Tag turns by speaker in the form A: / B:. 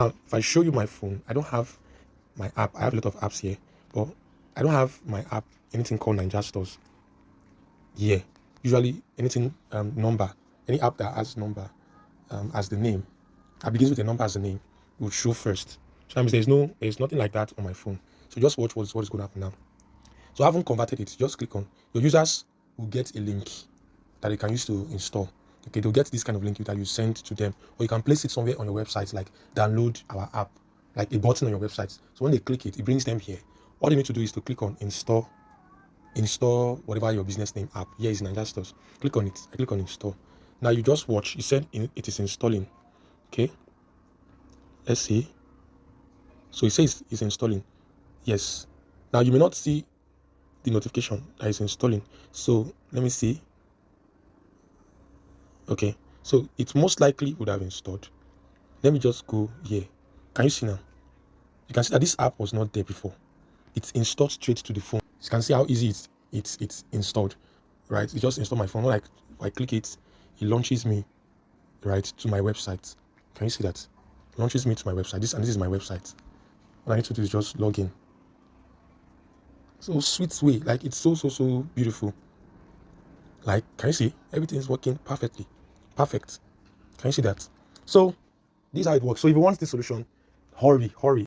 A: Now, if I show you my phone, I don't have my app. I have a lot of apps here, but I don't have my app, anything called Ninja Stores here. Usually anything number, any app that has number as the name, that begins with a number as the name, will show first. So that means there's nothing like that on my phone. So just watch what is going to happen now. So I haven't converted it. Just click on, your users will get a link that they can use to install. Okay, they'll get this kind of link that you send to them, or you can place it somewhere on your website, like download our app, like a button on your website. So when they click it, it brings them here. All they need to do is to click on install whatever your business name app. Here is Ninja Stores. Click on it. I click on install. Now you just watch. It said it is installing. Okay, let's see. So it says it's installing. Yes. Now you may not see the notification that is installing. So let me see. Okay, so it most likely would have installed. Let me just go here. Can you see now? You can see that this app was not there before. It's installed straight to the phone. You can see how easy it's installed, right? It just installed my phone. Like if I click it, it launches me right to my website. Can you see that? It launches me to my website. This is my website. What I need to do is just log in. So sweet way, like it's so beautiful. Like, can you see? Everything is working perfectly. Perfect. Can you see that? So this is how it works. So if you want this solution, hurry.